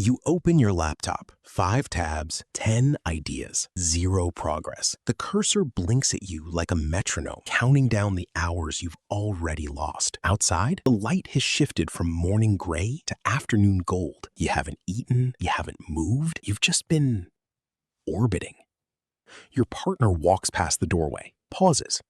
You open your laptop, 5 tabs, 10 ideas, 0 progress. The cursor blinks at you like a metronome, counting down the hours you've already lost. Outside, the light has shifted from morning gray to afternoon gold. You haven't eaten, you haven't moved, you've just been orbiting. Your partner walks past the doorway, pauses.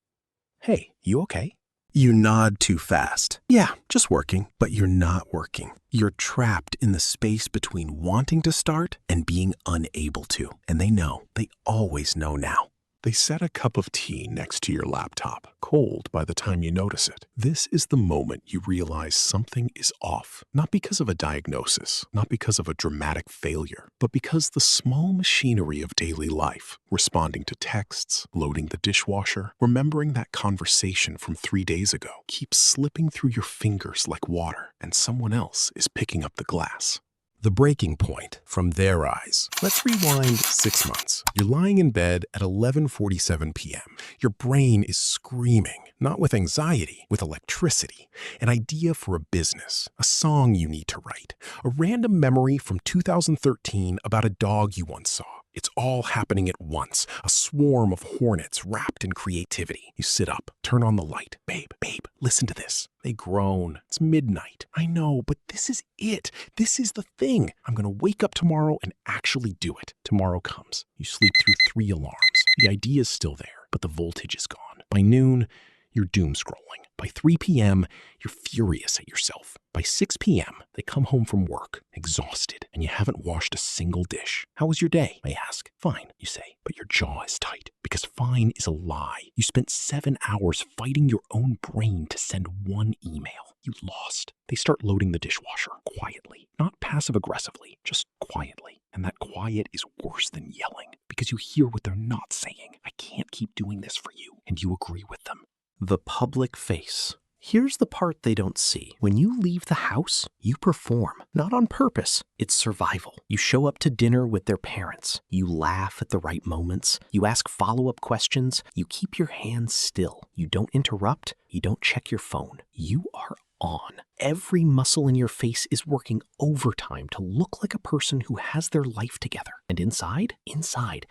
Hey, you okay? You nod too fast. Yeah, just working. But you're not working. You're trapped in the space between wanting to start and being unable to. And they know. They always know now. They set a cup of tea next to your laptop, cold by the time you notice it. This is the moment you realize something is off. Not because of a diagnosis, not because of a dramatic failure, but because the small machinery of daily life, responding to texts, loading the dishwasher, remembering that conversation from 3 days ago, keeps slipping through your fingers like water, and someone else is picking up the glass. The breaking point from their eyes. Let's rewind 6 months. You're lying in bed at 11:47 p.m. Your brain is screaming, not with anxiety, with electricity. An idea for a business, a song you need to write, a random memory from 2013 about a dog you once saw. It's all happening at once, a swarm of hornets wrapped in creativity. You sit up, turn on the light. Babe, listen to this. They groan. It's midnight. I know, but this is it. This is the thing. I'm going to wake up tomorrow and actually do it. Tomorrow comes. You sleep through 3 alarms. The idea's still there, but the voltage is gone. By noon, you're doom scrolling. By 3 p.m., you're furious at yourself. By 6 p.m., they come home from work, exhausted, and you haven't washed a single dish. How was your day? They ask. Fine, you say, but your jaw is tight because fine is a lie. You spent 7 hours fighting your own brain to send 1 email. You lost. They start loading the dishwasher quietly, not passive-aggressively, just quietly. And that quiet is worse than yelling because you hear what they're not saying. I can't keep doing this for you, and you agree with them. The public face. Here's the part they don't see. When you leave the house, you perform. Not on purpose. It's survival. You show up to dinner with their parents. You laugh at the right moments. You ask follow-up questions. You keep your hands still. You don't interrupt. You don't check your phone. You are on. Every muscle in your face is working overtime to look like a person who has their life together. And inside,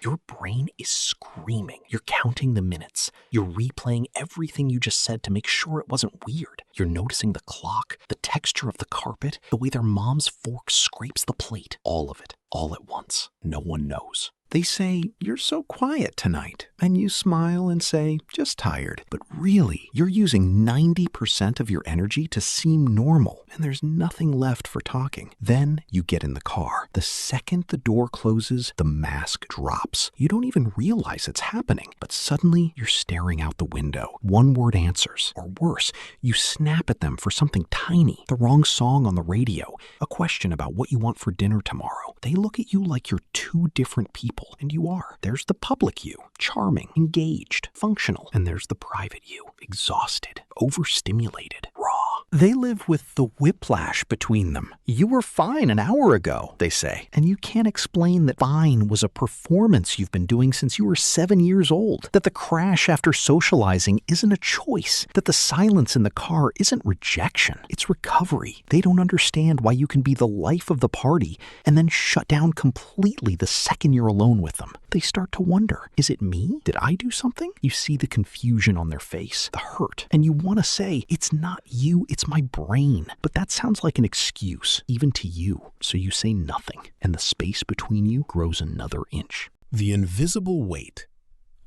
your brain is screaming. You're counting the minutes. You're replaying everything you just said to make sure it wasn't weird. You're noticing the clock, the texture of the carpet, the way their mom's fork scrapes the plate. All of it, all at once. No one knows. They say, "You're so quiet tonight." And you smile and say, "Just tired." But really, you're using 90% of your energy to seem normal, and there's nothing left for talking. Then you get in the car. The second the door closes, the mask drops. You don't even realize it's happening, but suddenly you're staring out the window. One-word answers, or worse, you snap at them for something tiny, the wrong song on the radio, a question about what you want for dinner tomorrow. They look at you like you're 2 different people. And you are. There's the public you, charming, engaged, functional. And there's the private you, exhausted, overstimulated, raw. They live with the whiplash between them. You were fine an hour ago, they say. And you can't explain that fine was a performance you've been doing since you were 7 years old. That the crash after socializing isn't a choice. That the silence in the car isn't rejection. It's recovery. They don't understand why you can be the life of the party and then shut down completely the second you're alone with them. They start to wonder, is it me? Did I do something? You see the confusion on their face, the hurt, and you want to say, it's not you, it's my brain. But that sounds like an excuse, even to you. So you say nothing, and the space between you grows another inch. The invisible weight.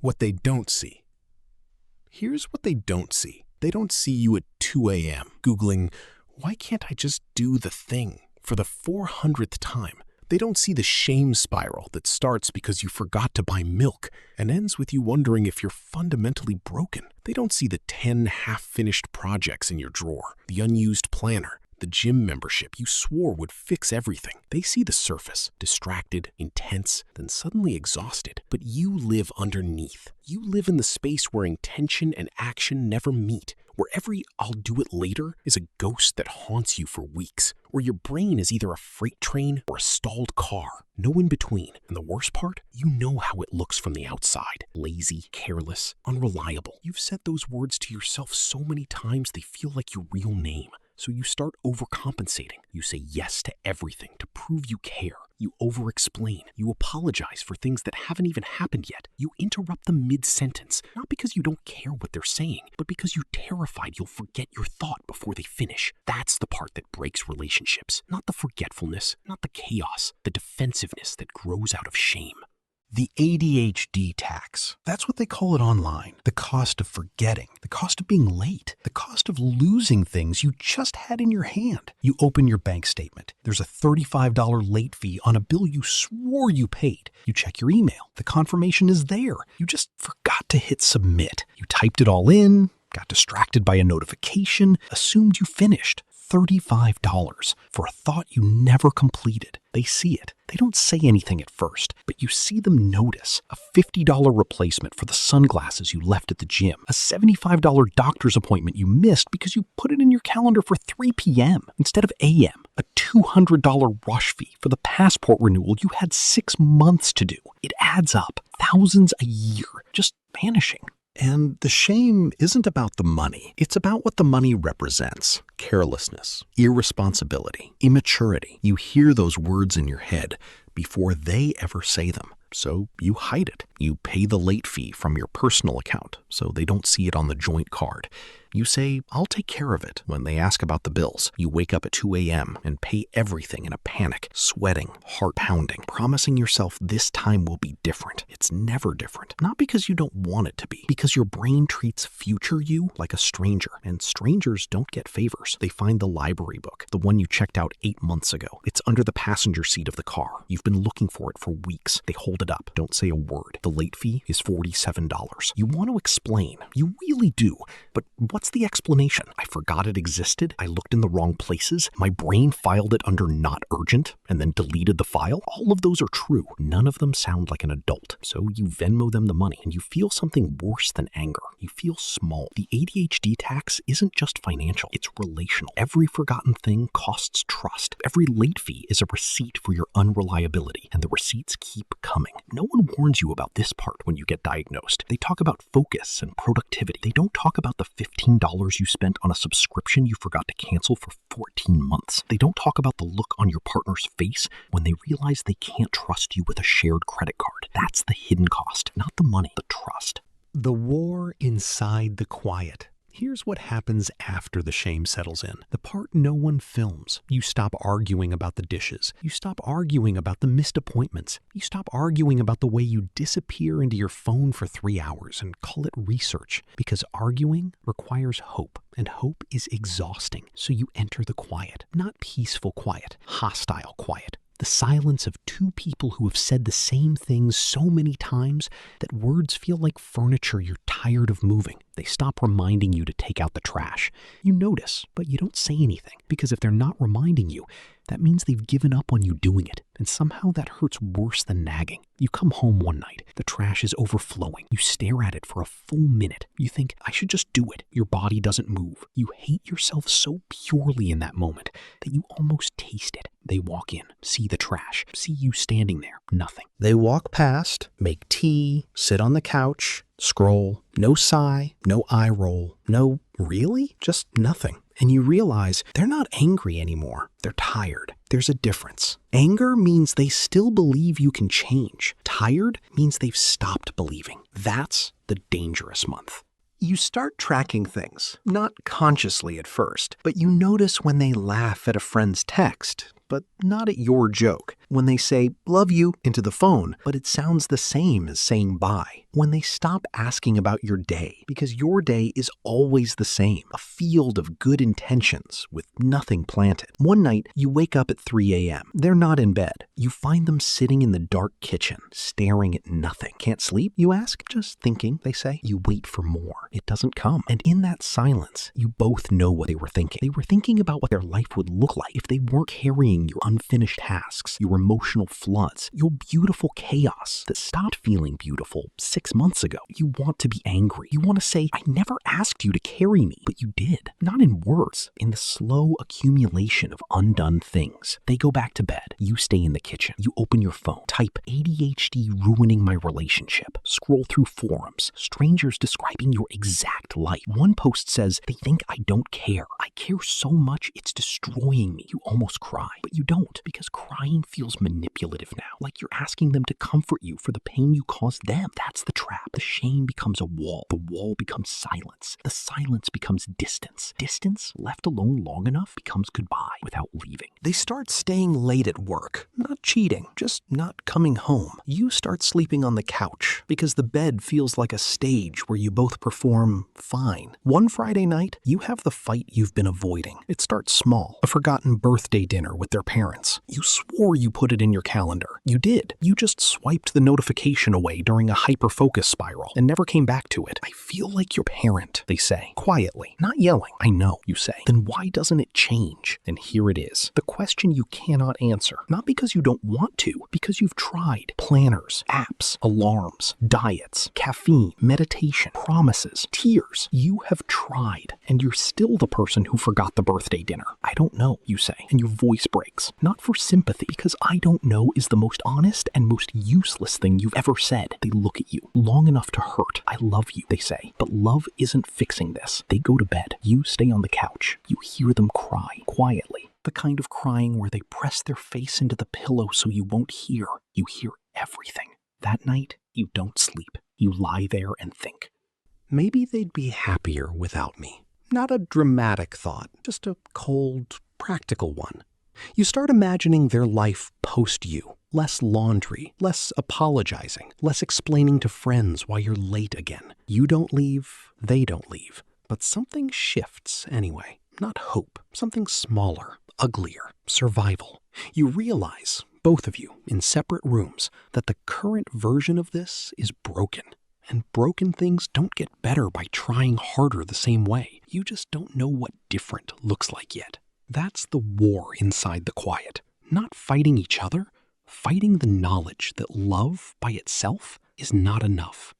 What they don't see. Here's what they don't see. They don't see you at 2 a.m. Googling, why can't I just do the thing for the 400th time? They don't see the shame spiral that starts because you forgot to buy milk and ends with you wondering if you're fundamentally broken. They don't see the 10 half-finished projects in your drawer, the unused planner, the gym membership you swore would fix everything. They see the surface, distracted, intense, then suddenly exhausted. But you live underneath. You live in the space where intention and action never meet, where every "I'll do it later" is a ghost that haunts you for weeks, where your brain is either a freight train or a stalled car, no in between. And the worst part, you know how it looks from the outside. Lazy, careless, unreliable. You've said those words to yourself so many times they feel like your real name. So you start overcompensating. You say yes to everything to prove you care. You over-explain. You apologize for things that haven't even happened yet. You interrupt them mid-sentence, not because you don't care what they're saying, but because you're terrified you'll forget your thought before they finish. That's the part that breaks relationships, not the forgetfulness, not the chaos, the defensiveness that grows out of shame. The ADHD tax. That's what they call it online. The cost of forgetting, the cost of being late, the cost of losing things you just had in your hand. You open your bank statement. There's a $35 late fee on a bill you swore you paid. You check your email. The confirmation is there. You just forgot to hit submit. You typed it all in, got distracted by a notification, assumed you finished. $35 for a thought you never completed. They see it. They don't say anything at first, but you see them notice. A $50 replacement for the sunglasses you left at the gym. A $75 doctor's appointment you missed because you put it in your calendar for 3 p.m. instead of a.m. A $200 rush fee for the passport renewal you had 6 months to do. It adds up. Thousands a year just vanishing. And the shame isn't about the money. It's about what the money represents. Carelessness, irresponsibility, immaturity. You hear those words in your head before they ever say them. So you hide it. You pay the late fee from your personal account so they don't see it on the joint card. You say, I'll take care of it when they ask about the bills. You wake up at 2 a.m. and pay everything in a panic, sweating, heart pounding, promising yourself this time will be different. It's never different. Not because you don't want it to be, because your brain treats future you like a stranger. And strangers don't get favors. They find the library book, the one you checked out 8 months ago. It's under the passenger seat of the car. You've been looking for it for weeks. They hold it up. Don't say a word. The late fee is $47. You want to explain. You really do. But what's the explanation? I forgot it existed. I looked in the wrong places. My brain filed it under not urgent and then deleted the file. All of those are true. None of them sound like an adult. So you Venmo them the money and you feel something worse than anger. You feel small. The ADHD tax isn't just financial. It's relational. Every forgotten thing costs trust. Every late fee is a receipt for your unreliability, and the receipts keep coming. No one warns you about this part when you get diagnosed. They talk about focus and productivity. They don't talk about the $15 you spent on a subscription you forgot to cancel for 14 months. They don't talk about the look on your partner's face when they realize they can't trust you with a shared credit card. That's the hidden cost, not the money, the trust. The war inside the quiet. Here's what happens after the shame settles in. The part no one films. You stop arguing about the dishes. You stop arguing about the missed appointments. You stop arguing about the way you disappear into your phone for 3 hours and call it research. Because arguing requires hope, and hope is exhausting. So you enter the quiet. Not peaceful quiet, hostile quiet. The silence of two people who have said the same things so many times that words feel like furniture you're tired of moving. They stop reminding you to take out the trash. You notice, but you don't say anything, because if they're not reminding you, that means they've given up on you doing it, and somehow that hurts worse than nagging. You come home one night, the trash is overflowing. You stare at it for a full minute. You think, I should just do it. Your body doesn't move. You hate yourself so purely in that moment that you almost taste it. They walk in, see the trash, see you standing there, nothing. They walk past, make tea, sit on the couch, scroll, no sigh, no eye roll, no really, just nothing. And you realize they're not angry anymore. They're tired. There's a difference. Anger means they still believe you can change. Tired means they've stopped believing. That's the dangerous month. You start tracking things, not consciously at first, but you notice when they laugh at a friend's text, but not at your joke. When they say, love you, into the phone, but it sounds the same as saying bye. When they stop asking about your day, because your day is always the same, a field of good intentions with nothing planted. One night, you wake up at 3 a.m. They're not in bed. You find them sitting in the dark kitchen, staring at nothing. Can't sleep, you ask? Just thinking, they say. You wait for more. It doesn't come. And in that silence, you both know what they were thinking. They were thinking about what their life would look like if they weren't carrying replaying your unfinished tasks, your emotional floods, your beautiful chaos that stopped feeling beautiful 6 months ago. You want to be angry. You want to say, I never asked you to carry me, but you did. Not in words, in the slow accumulation of undone things. They go back to bed. You stay in the kitchen. You open your phone. Type ADHD ruining my relationship. Scroll through forums. Strangers describing your exact life. One post says, they think I don't care. I care so much it's destroying me. You almost cry, but you don't, because crying feels manipulative now. Like you're asking them to comfort you for the pain you caused them. That's the trap. The shame becomes a wall. The wall becomes silence. The silence becomes distance. Distance, left alone long enough, becomes goodbye without leaving. They start staying late at work. Not cheating, just not coming home. You start sleeping on the couch because the bed feels like a stage where you both perform fine. One Friday night, you have the fight you've been avoiding. It starts small. A forgotten birthday dinner with their parents. You swore you put it in your calendar. You did. You just swiped the notification away during a hyper-focus spiral and never came back to it. I feel like your parent, they say, quietly, not yelling. I know, you say. Then why doesn't it change? And here it is. The question you cannot answer. Not because you don't want to, because you've tried. Planners, apps, alarms, diets, caffeine, meditation, promises, tears. You have tried, and you're still the person who forgot the birthday dinner. I don't know, you say, and your voice breaks. Not for sympathy, because I don't know is the most honest and most useless thing you've ever said. They look at you long enough to hurt. I love you, they say, but love isn't fixing this. They go to bed. You stay on the couch. You hear them cry, quietly. The kind of crying where they press their face into the pillow so you won't hear. You hear everything. That night, you don't sleep. You lie there and think, maybe they'd be happier without me. Not a dramatic thought, just a cold, practical one. You start imagining their life post you. Less laundry, less apologizing, less explaining to friends why you're late again. You don't leave, they don't leave. But something shifts anyway. Not hope, something smaller, uglier, survival. You realize, both of you, in separate rooms, that the current version of this is broken. And broken things don't get better by trying harder the same way. You just don't know what different looks like yet. That's the war inside the quiet. Not fighting each other, fighting the knowledge that love by itself is not enough.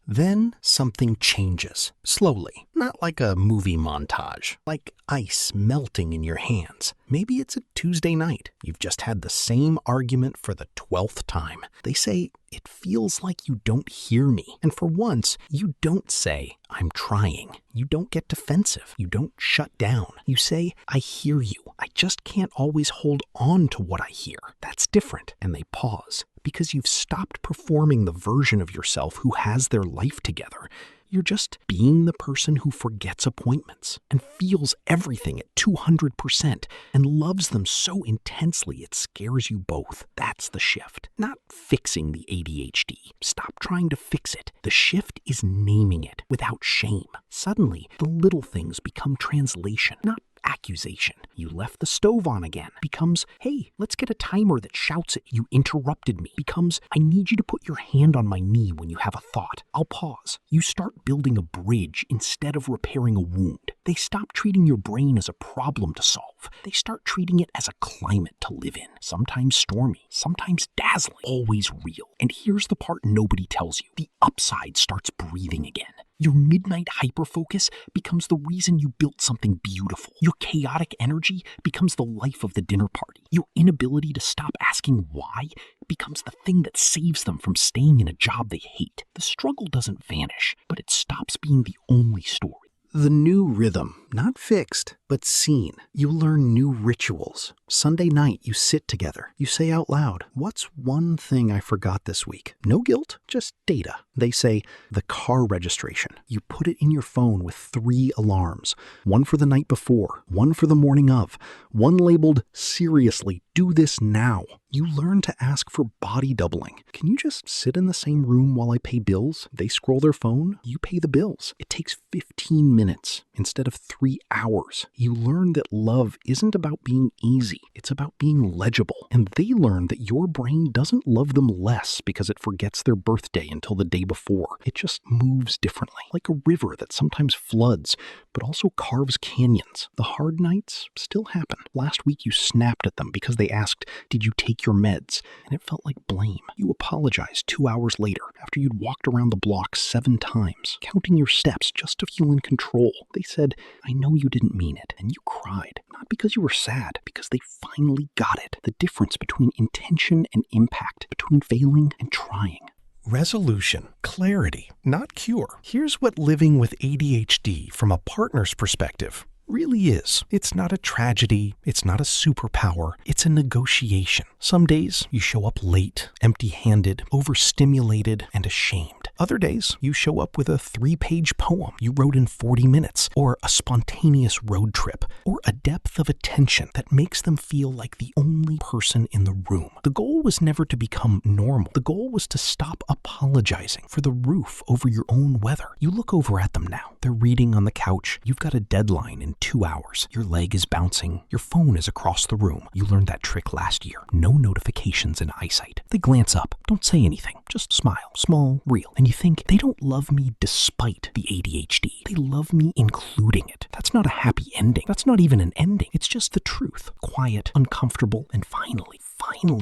Then something changes, slowly, not like a movie montage, like ice melting in your hands. Maybe it's a Tuesday night. You've just had the same argument for the 12th time. They say, it feels like you don't hear me. And for once, you don't say, I'm trying. You don't get defensive. You don't shut down. You say, I hear you. I just can't always hold on to what I hear. That's different. And they pause. Because you've stopped performing the version of yourself who has their life together. You're just being the person who forgets appointments and feels everything at 200% and loves them so intensely it scares you both. That's the shift. Not fixing the ADHD. Stop trying to fix it. The shift is naming it without shame. Suddenly, the little things become translation, not accusation. You left the stove on again. Becomes, hey, let's get a timer that shouts at you interrupted me. Becomes, I need you to put your hand on my knee when you have a thought. I'll pause. You start building a bridge instead of repairing a wound. They stop treating your brain as a problem to solve. They start treating it as a climate to live in. Sometimes stormy, sometimes dazzling, always real. And here's the part nobody tells you. The upside starts breathing again. Your midnight hyperfocus becomes the reason you built something beautiful. Your chaotic energy becomes the life of the dinner party. Your inability to stop asking why becomes the thing that saves them from staying in a job they hate. The struggle doesn't vanish, but it stops being the only story. The new rhythm, not fixed, but seen. You learn new rituals. Sunday night, you sit together. You say out loud, what's one thing I forgot this week? No guilt, just data. They say, the car registration. You put it in your phone with 3 alarms. One for the night before, one for the morning of, one labeled, seriously, do this now. You learn to ask for body doubling. Can you just sit in the same room while I pay bills? They scroll their phone, you pay the bills. It takes 15 minutes instead of 3 hours. You learn that love isn't about being easy. easy. It's about being legible. And they learn that your brain doesn't love them less because it forgets their birthday until the day before. It just moves differently, like a river that sometimes floods, but also carves canyons. The hard nights still happen. Last week you snapped at them because they asked, "Did you take your meds?" And it felt like blame. You apologized 2 hours later after you'd walked around the block 7 times, counting your steps just to feel in control. They said, "I know you didn't mean it," and you cried. Not because you were sad, because they finally got it. The difference between intention and impact, between failing and trying. Resolution, clarity, not cure. Here's what living with ADHD from a partner's perspective really is. It's not a tragedy. It's not a superpower. It's a negotiation. Some days you show up late, empty-handed, overstimulated, and ashamed. Other days you show up with a 3-page poem you wrote in 40 minutes, or a spontaneous road trip, or a depth of attention that makes them feel like the only person in the room. The goal was never to become normal. The goal was to stop apologizing for the roof over your own weather. You look over at them now. They're reading on the couch. You've got a deadline in 2 hours. Your leg is bouncing. Your phone is across the room. You learned that trick last year. No notifications in eyesight. They glance up. Don't say anything. Just smile. Small, real. And you think, they don't love me despite the ADHD. They love me including it. That's not a happy ending. That's not even an ending. It's just the truth. Quiet, uncomfortable, and finally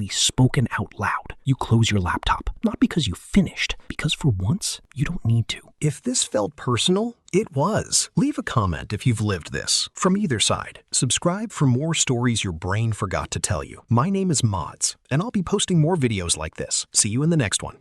spoken out loud. You close your laptop. Not because you finished, because for once, you don't need to. If this felt personal, it was. Leave a comment if you've lived this, from either side. Subscribe for more stories your brain forgot to tell you. My name is Mods, and I'll be posting more videos like this. See you in the next one.